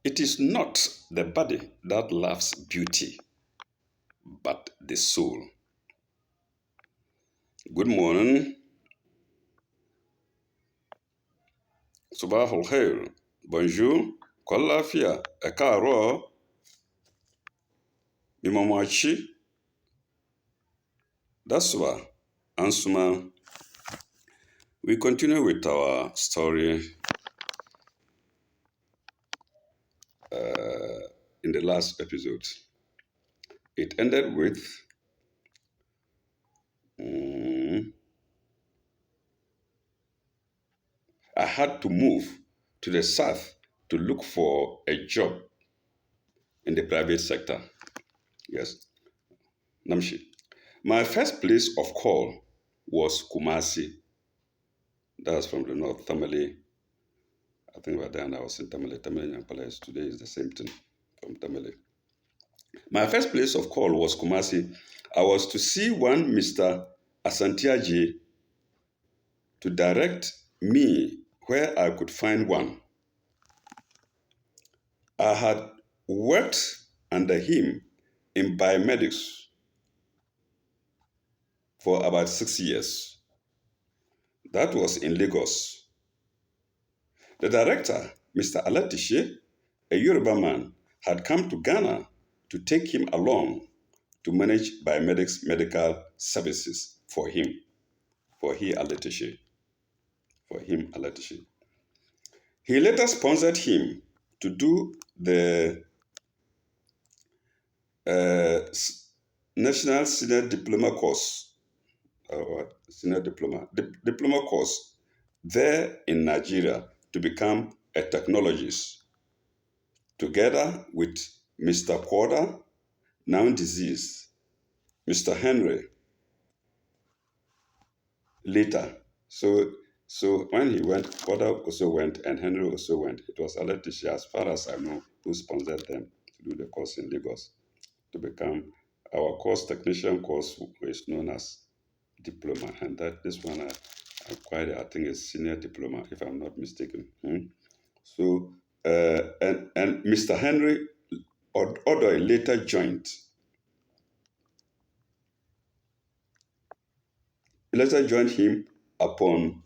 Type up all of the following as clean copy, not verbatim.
It is not the body that loves beauty, but the soul. Good morning, Subahul Khair, bonjour, Kolafia, Ekaro, Mimamachi, Daswa, Ansuma. We continue with our story in the last episode. It ended with I had to move to the south to look for a job in the private sector. Yes, Namshi. My first place of call was Kumasi. That's from the north, Tamale. I think by then I was in Tamale. Tamale and Palace today is the same thing from Tamale. My first place of call was Kumasi. I was to see one Mr. Asantiaji to direct me where I could find one. I had worked under him in biomedics for about 6 years. That was in Lagos. The director, Mr. Alatishe, a Yoruba man, had come to Ghana to take him along to manage biomedics medical services for him, for him Alatishe. He later sponsored him to do the National Senior Diploma course, diploma course there in Nigeria to become a technologist, together with Mr. Porter, now deceased, Mr. Henry, later. So when he went, Porter also went, and Henry also went. It was Alatisha, as far as I know, who sponsored them to do the course in Lagos to become our course technician course, is known as diploma, and that this one I acquired, I think, is senior diploma, if I'm not mistaken. So and Mr. Henry Odoi later joined. He later joined him upon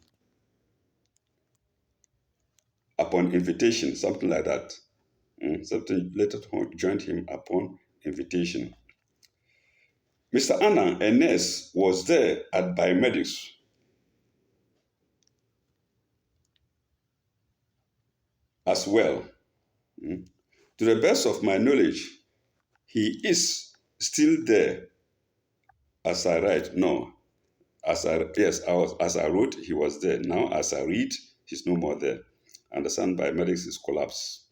invitation, something like that. Something later joined him upon invitation. Mr. Anna, a nurse, was there at biomedics. As well. To the best of my knowledge, he is still there as I write. No, as I wrote, he was there. Now, as I read, he's no more there. I understand biomedics is collapsed.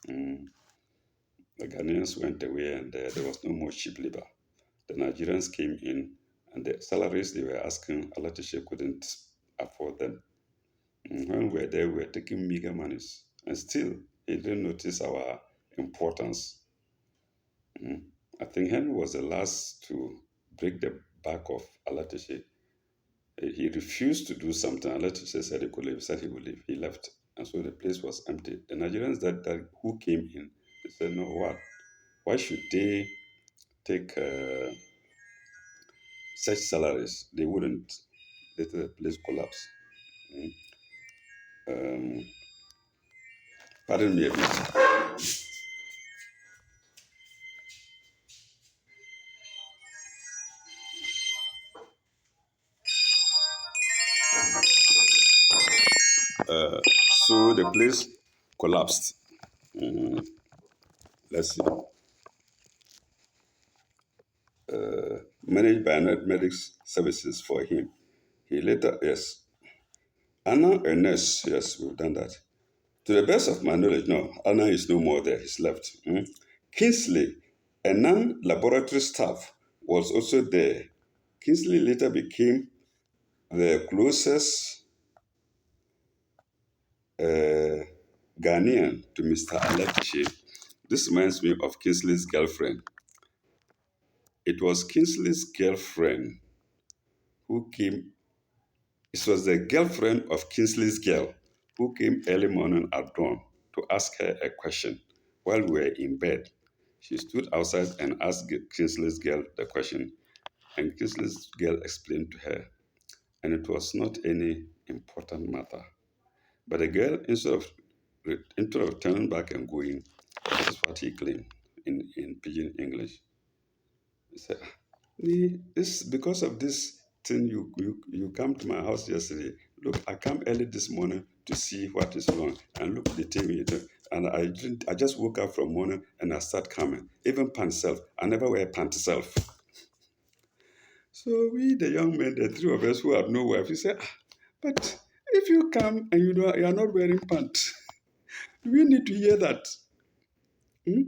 The Ghanaians went away, and there was no more cheap labor. The Nigerians came in, and the salaries they were asking, Alatishe couldn't afford them. When we were there, we were taking meager monies, and still, he didn't notice our importance. I think Henry was the last to break the back of Alatishe. He refused to do something. Alatishe said he could leave. He said he would leave. He left, and so the place was empty. The Nigerians that who came in, they said, no, what? Why should they take such salaries? They wouldn't. Later, the place collapsed. Pardon me a bit. So the place collapsed. Let's see. Managed by medics services for him. He later, yes. Anna, a nurse, yes, we've done that. To the best of my knowledge, no, Anna is no more there. He's left. Kingsley, a non-laboratory staff, was also there. Kingsley later became the closest Ghanaian to Mr. Alatishe. This reminds me of Kingsley's girlfriend. It was Kingsley's girlfriend who came. It was the girlfriend of Kingsley's girl who came early morning at dawn to ask her a question. while we were in bed, she stood outside and asked Kingsley's girl the question, and Kingsley's girl explained to her, and it was not any important matter. But the girl, instead of turning back and going, this is what he claimed in pidgin English. He said, This because of this thing you come to my house yesterday. Look, I come early this morning to see what is wrong, and look the thing you do. And I just woke up from morning and I start coming. Even pants self, I never wear pants self. So we, the young men, the three of us who have no wife, we say, but if you come and you are not wearing pants, do we need to hear that? Hmm?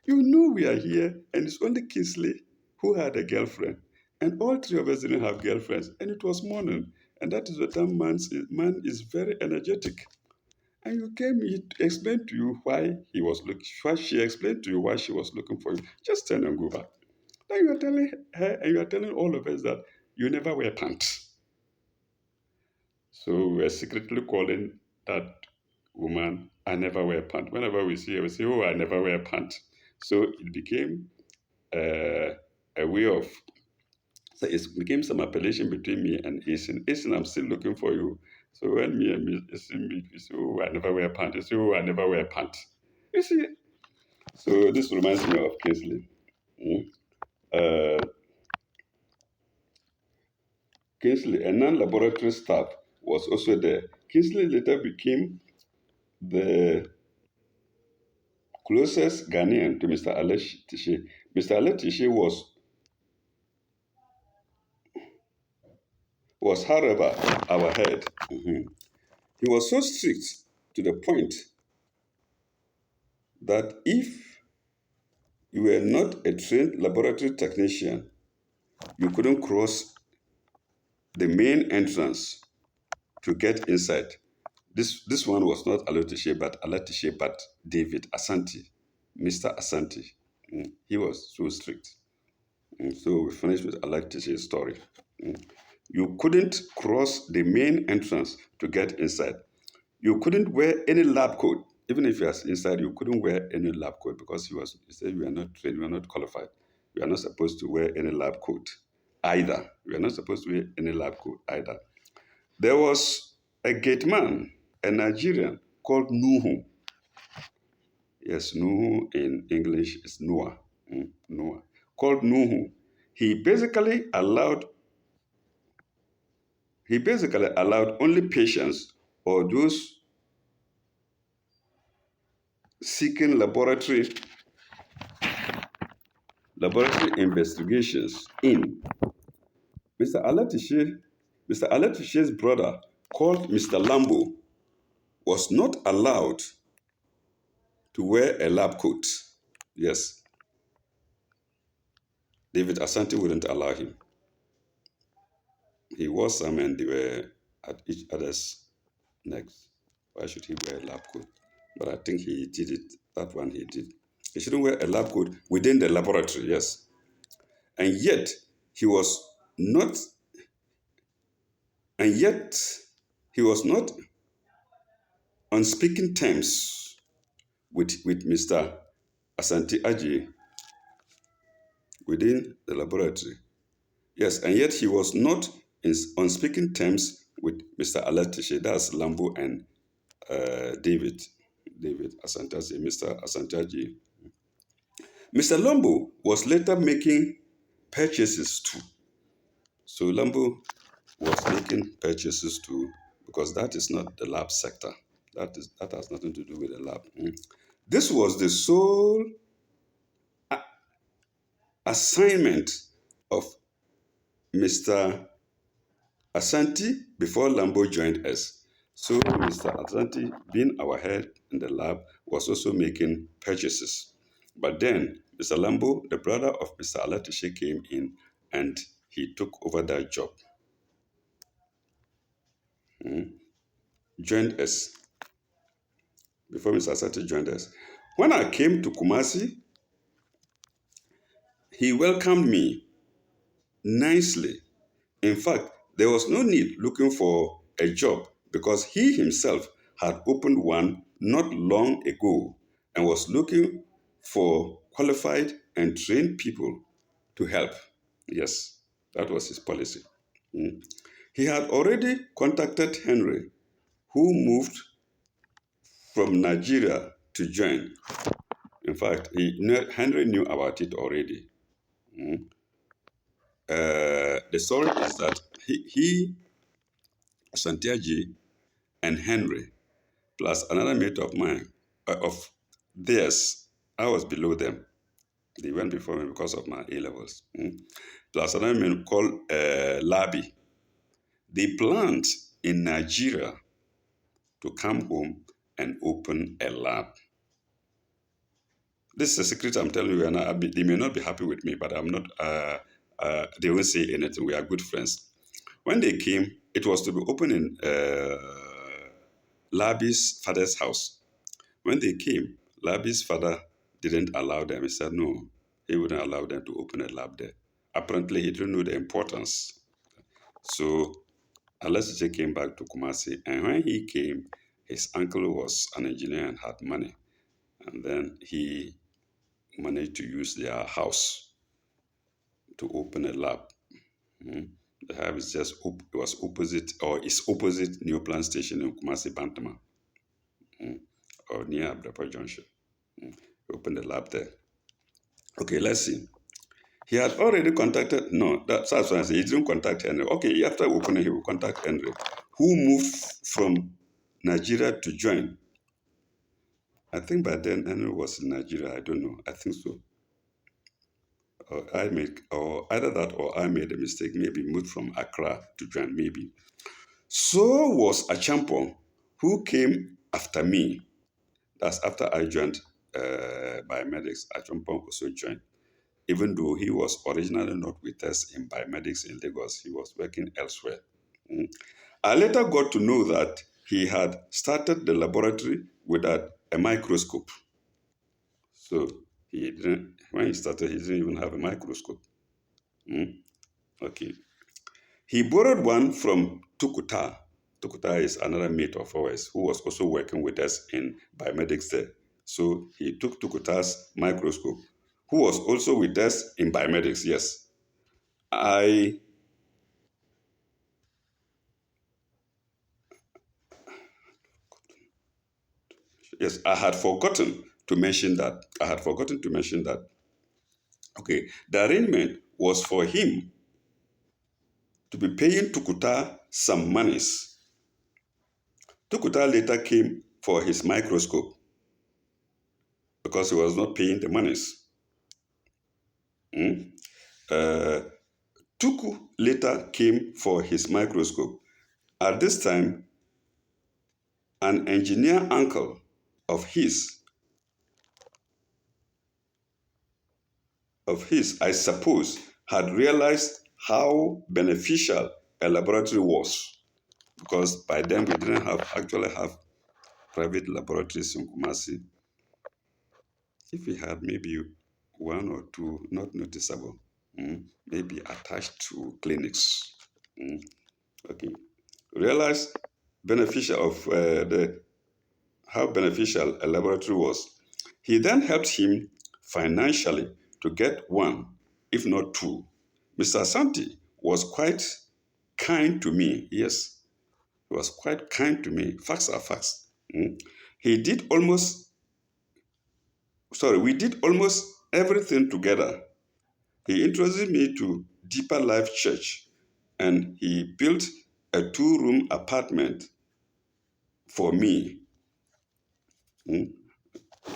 You know we are here, and it's only Kingsley who had a girlfriend, and all three of us didn't have girlfriends, and it was morning, and that is what that man is very energetic. And you came, he explained to you why he was looking, why she explained to you why she was looking for you. Just turn and go back. Then you are telling her, and you are telling all of us that you never wear pants. So we're secretly calling that woman, I never wear pants. Whenever we see her, we say, oh, I never wear pants. So it became a way of, so it became some appellation between me and Asin. Asin, I'm still looking for you. So when me and Asin meet, we say, oh, I never wear pants. They say, oh, I never wear pants. You see? So this reminds me of Kingsley. Mm. Uh, Kingsley, a non-laboratory staff, was also there. Kingsley later became the closest Ghanaian to Mr. Alesh Tishe. Mr. Alesh Tishe was, however, our head. Mhm. He was so strict to the point that if you were not a trained laboratory technician, you couldn't cross the main entrance to get inside. This one was not Alatishe, but David Asante, Mr. Asante. He was so strict. So we finished with Alatishe's story. You couldn't cross the main entrance to get inside. You couldn't wear any lab coat. Even if you are inside, you couldn't wear any lab coat because he said we are not trained, we are not qualified. We are not supposed to wear any lab coat either. We are not supposed to wear any lab coat either. There was a gate man, a Nigerian called Nuhu. Yes, Nuhu in English is Noah. Noah. Called Nuhu. He basically allowed only patients or those seeking laboratory investigations in. Mr. Alatishe, Mr. Alatishe's brother, called Mr. Lambo, was not allowed to wear a lab coat. Yes, David Asante wouldn't allow him. He wore some and they were at each other's necks. Why should he wear a lab coat? But I think he did it. That one he did. He shouldn't wear a lab coat within the laboratory, yes. And yet, he was not, and yet, he was not on speaking terms with Mr. Asante Aji within the laboratory. Yes, and yet he was not on speaking terms with Mr. Alatishe, that's Lambo and David Asantaji, Mr. Asantaji. Mr. Lambo was later making purchases too. So Lambo was making purchases too because that is not the lab sector. That has nothing to do with the lab. This was the sole assignment of Mr. Asante before Lambo joined us. So Mr. Asante, being our head in the lab, was also making purchases. But then Mr. Lambo, the brother of Mr. Alatishe, came in and he took over that job. Joined us before Mr. Asante joined us. When I came to Kumasi, he welcomed me nicely. In fact, there was no need looking for a job because he himself had opened one not long ago and was looking for qualified and trained people to help. Yes, that was his policy. Mm. He had already contacted Henry, who moved from Nigeria to join. In fact, Henry knew about it already. Mm. The story is that Santiago, and Henry, plus another mate of mine, of theirs, I was below them. They went before me because of my A levels. Mm. Plus another man called Labi. They planned in Nigeria to come home and open a lab. This is a secret I'm telling you, and they may not be happy with me, but I'm not. They won't say anything. We are good friends. When they came, it was to be open in Labi's father's house. When they came, Labi's father didn't allow them. He said no, he wouldn't allow them to open a lab there. Apparently, he didn't know the importance. So Alessio came back to Kumasi, and when he came, his uncle was an engineer and had money. And then he managed to use their house to open a lab. Mm. The lab is just it was opposite or is opposite New Plant Station in Kumasi Bantama, or near Abdapa Junction. He opened the lab there. Okay, let's see. He had already contacted, no, that's why I say he didn't contact Henry. Okay, after opening, he will contact Henry, who moved from Nigeria to join. I think by then Henry was in Nigeria. I don't know. I think so. Or either that or I made a mistake. Maybe moved from Accra to join. Maybe. So was Achampong, who came after me. That's after I joined biomedics. Achampong also joined. Even though he was originally not with us in biomedics in Lagos, he was working elsewhere. Mm. I later got to know that he had started the laboratory with a microscope. So he didn't, when he started, he didn't even have a microscope. Mm. Okay. He borrowed one from Tukuta. Tukuta is another mate of ours who was also working with us in biomedics there. So he took Tukuta's microscope, who was also with us in biomedics, yes. I Yes, I had forgotten to mention that. Okay, the arrangement was for him to be paying Tukuta some monies. Tukuta later came for his microscope because he was not paying the monies. Mm? Uh, Tuku later came for his microscope. At this time, an engineer uncle of his, I suppose, had realized how beneficial a laboratory was, because by then we didn't actually have private laboratories in Kumasi. If we had maybe one or two, not noticeable, maybe attached to clinics. Okay, realize beneficial of how beneficial a laboratory was. He then helped him financially to get one, if not two. Mr. Santi was quite kind to me. Yes, he was quite kind to me. Facts are facts. He did almost, we did almost everything together. He introduced me to Deeper Life Church, and he built a 2-room apartment for me.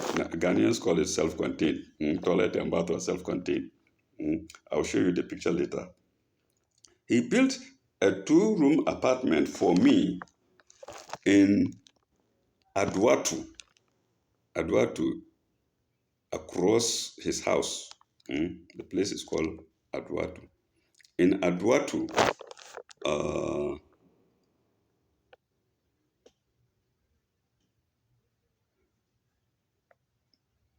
Ghanaians call it self-contained. Toilet and bath are self-contained. I'll show you the picture later. He built a 2-room apartment for me in Adwatu. Adwatu, across his house. The place is called Adwatu. In Adwatu,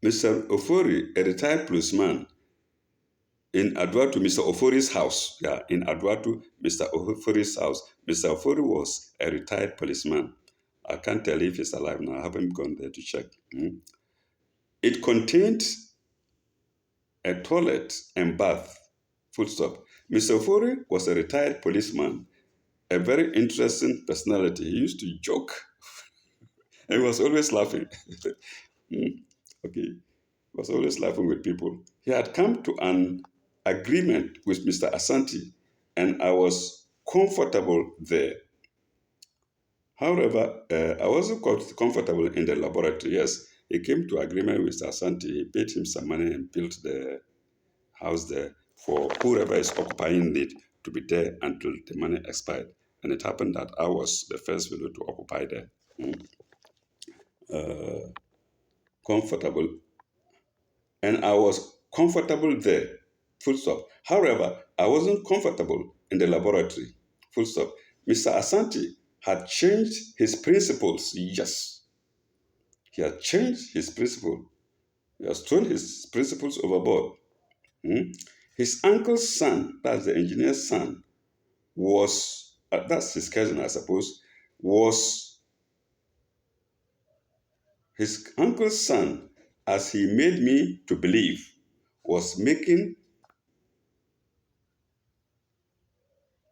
Mr. Ofori, a retired policeman, in Adwatu, Mr. Ofori's house. Yeah, in Adwatu, Mr. Ofori's house. Mr. Ofori was a retired policeman. I can't tell if he's alive now. I haven't gone there to check. It contained a toilet and bath. Full stop. Mr. Ofori was a retired policeman, a very interesting personality. He used to joke and he was always laughing. Hmm, okay. He was always laughing with people. He had come to an agreement with Mr. Asante, and I was comfortable there. However, I wasn't quite comfortable in the laboratory. Yes, he came to agreement with Asante. He paid him some money and built the house there for whoever is occupying it to be there until the money expired. And it happened that I was the first fellow to occupy there. Mm. Comfortable. And I was comfortable there. Full stop. However, I wasn't comfortable in the laboratory. Full stop. Mr. Asante had changed his principles. Yes. He had changed his principle. He has thrown his principles overboard. Mm. His uncle's son, that's the engineer's son, was, that's his cousin, I suppose, was his uncle's son, as he made me to believe, was making,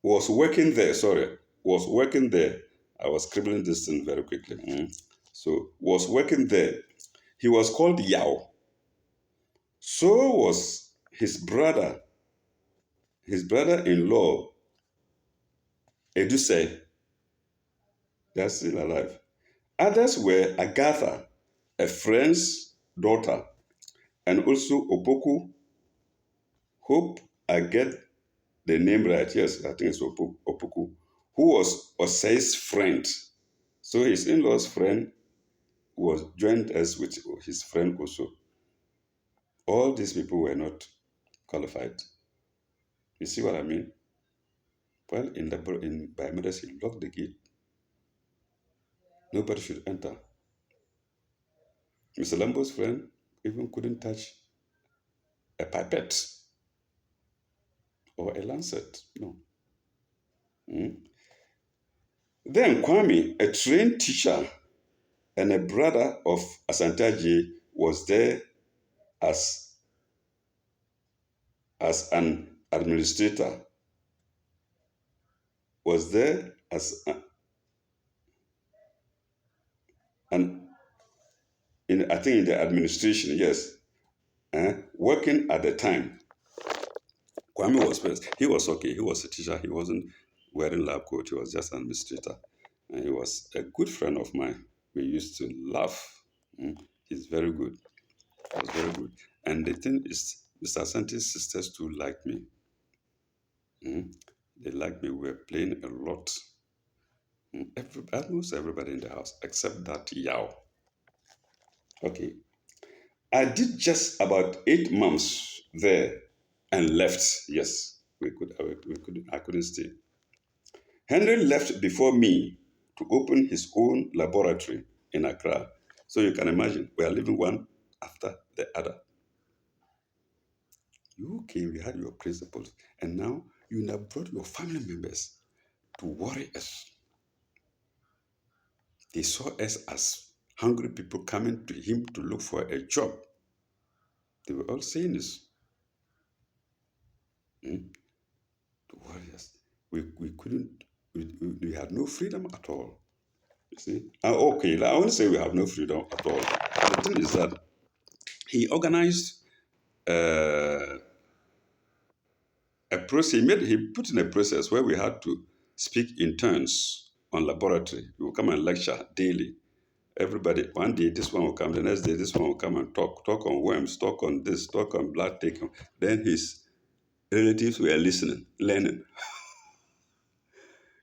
was working there, sorry, was working there. I was scribbling this thing very quickly. So, was working there. He was called Yao. So was his brother-in-law, Eduse, that's still alive. Others were Agatha, a friend's daughter, and also Opoku. Hope I get the name right. Yes, I think it's Opoku, who was Osei's friend. So his in-law's friend was joined us with his friend also. All these people were not qualified. You see what I mean? Well, in biometers, he locked the gate. Nobody should enter. Mr. Lambo's friend even couldn't touch a pipette or a lancet. No. Mm. Then Kwame, a trained teacher and a brother of Asantaji, was there as, as an administrator, was there as an, in, I think in the administration, yes, working at the time. Kwame was first. He was okay. He was a teacher. He wasn't wearing lab coat. He was just an administrator. And he was a good friend of mine. We used to laugh. He's very good. He was very good. And the thing is, Mr. Asante's sisters too liked me. They liked me. We were playing a lot. Almost everybody in the house, except that Yao. Okay. I did just about 8 months there and left. Yes, I couldn't stay. Henry left before me to open his own laboratory in Accra. So you can imagine, we are living one after the other. You came, you had your principles, and now you now brought your family members to worry us. They saw us as hungry people coming to him to look for a job. They were all saying this. To worry us. We couldn't, we had no freedom at all. You see? Okay, I won't say we have no freedom at all. The thing is that he organized a process. He put in a process where we had to speak in turns on laboratory. We will come and lecture daily. Everybody, one day this one will come, the next day this one will come and talk on worms, talk on this, talk on blood taking. Then his relatives were listening, learning.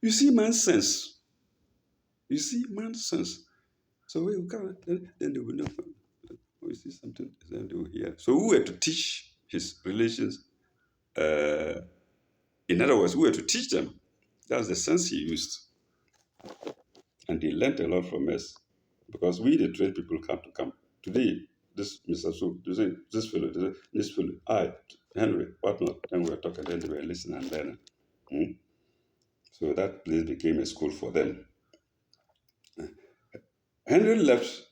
You see man's sense. You see man's sense. So we will come, then they will know. We see something, then they will hear. So we were to teach his relations. In other words, we were to teach them. That's the sense he used. And he learned a lot from us. Because we, the trained people, come. Today, this Mr. Su, this fellow, I, Henry, whatnot. Then we were talking, then they were listening and learning. So that place became a school for them. Henry left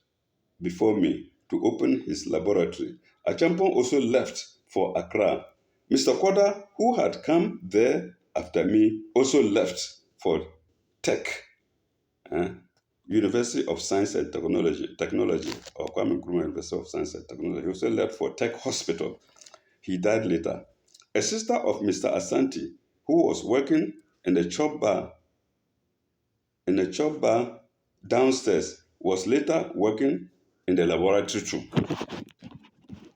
before me to open his laboratory. Achampong also left for Accra. Mr. Koda, who had come there after me, also left for Tech, eh, University of Science and Technology, or Kwame Nkrumah University of Science and Technology. He also left for Tech Hospital. He died later. A sister of Mr. Asante, who was working in the chop bar downstairs, was later working in the laboratory too.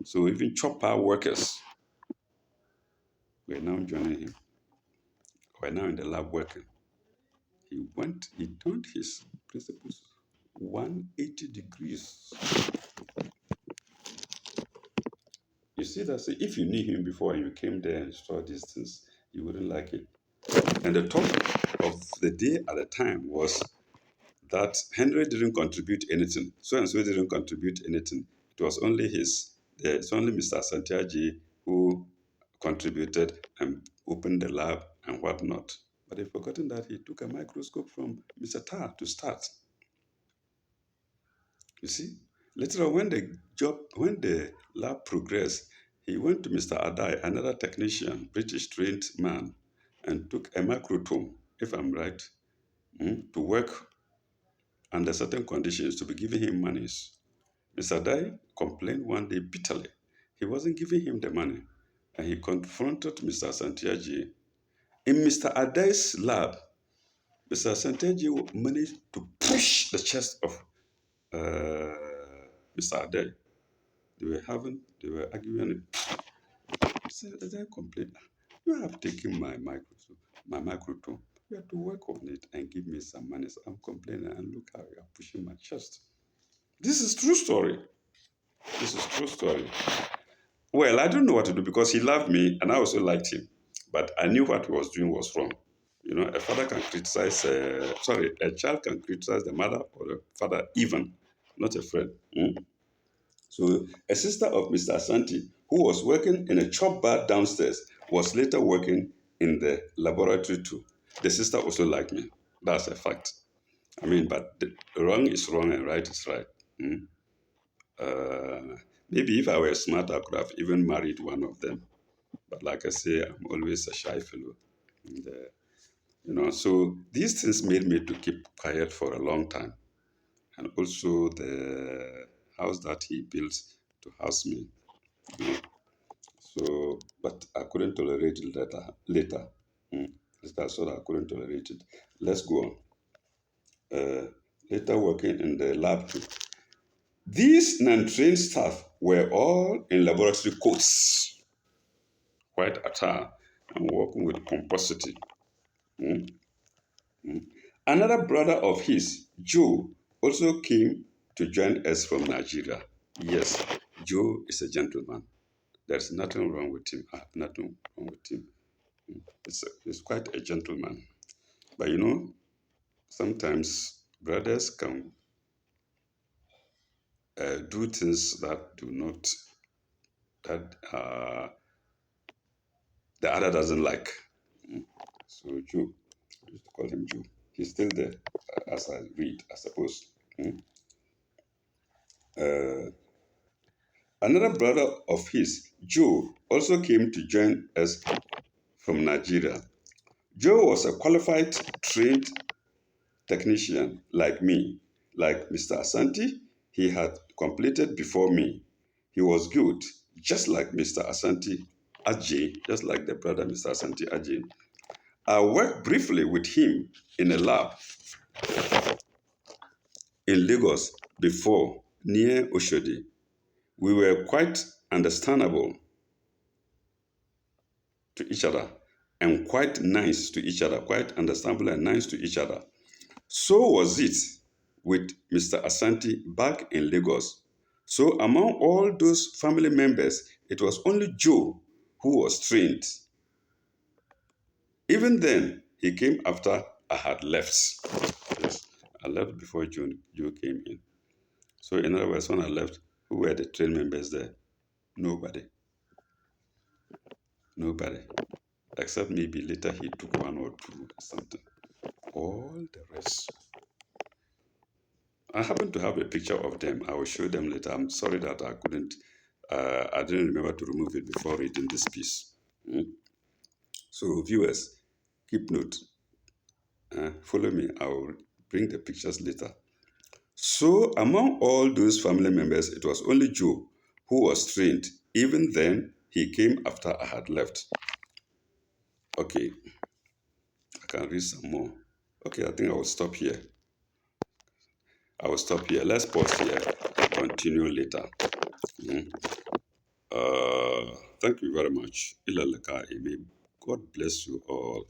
So even chop bar workers were now joining him, were now in the lab working. He turned his principles 180 degrees. You see that? So if you knew him before and you came there and saw these things, you wouldn't like it. And the topic of the day at the time was that Henry didn't contribute anything. So and so didn't contribute anything. It was only it's only Mr. Santiago who contributed and opened the lab and whatnot. But they've forgotten that he took a microscope from Mr. Tar to start. You see? Later on, when the lab progressed, he went to Mr. Adai, another technician, British trained man, and took a microtome, if I'm right, to work under certain conditions to be giving him monies. Mr. Adai complained one day bitterly. He wasn't giving him the money, and he confronted Mr. Santiago. In Mr. Adai's lab, Mr. Santiago managed to push the chest of Mr. Adai. They were arguing. So Adai complained, you have taken my microtome. You have to work on it and give me some money. So I'm complaining, and look how you are pushing my chest. This is true story. This is true story. Well, I don't know what to do because he loved me and I also liked him. But I knew what he was doing was wrong. You know, a father can criticize, a child can criticize the mother or the father even, not a friend. So a sister of Mr. Asante, who was working in a chop bar downstairs, was later working in the laboratory too. The sister also liked me. That's a fact. I mean, but wrong is wrong and right is right. Uh, Maybe if I were smart, I could have even married one of them. But like I say, I'm always a shy fellow. And, so these things made me to keep quiet for a long time. And also the house that he built to house me. You know. So, but I couldn't tolerate it later. That's what I couldn't tolerate it. Let's go on. Later working in the lab too. These non-trained staff were all in laboratory coats, white attire, and working with pomposity. Mm. Another brother of his, Joe, also came to join us from Nigeria. Yes, Joe is a gentleman. There's nothing wrong with him. I have nothing wrong with him. He's quite a gentleman. But sometimes brothers can do things that do not, that the other doesn't like. So Joe, I used to call him Joe. He's still there, as I read, I suppose. Uh, Another brother of his, Joe, also came to join us from Nigeria. Joe was a qualified, trained technician like me. Like Mr. Asante, he had completed before me. He was good, just like Mr. Asante Ajay, just like the brother Mr. Asante Ajay. I worked briefly with him in a lab in Lagos before, near Oshodi. We were quite understandable to each other and quite nice to each other, quite understandable and nice to each other. So was it with Mr. Asante back in Lagos. So among all those family members, it was only Joe who was trained. Even then, he came after I had left. Yes, I left before Joe came in. So in other words, when I left, who were the trained members there? Nobody. Nobody. Except maybe later he took one or two or something. All the rest I happen to have a picture of them. I will show them later. I'm sorry that I couldn't, I didn't remember to remove it before reading this piece. Mm. So, viewers, keep note. Follow me. I will bring the pictures later. So, among all those family members, it was only Joe who was trained. Even then, he came after I had left. Okay, I can read some more. Okay, I think I will stop here. Let's pause here and continue later. Mm. Thank you very much. Ilalaka Ime. God bless you all.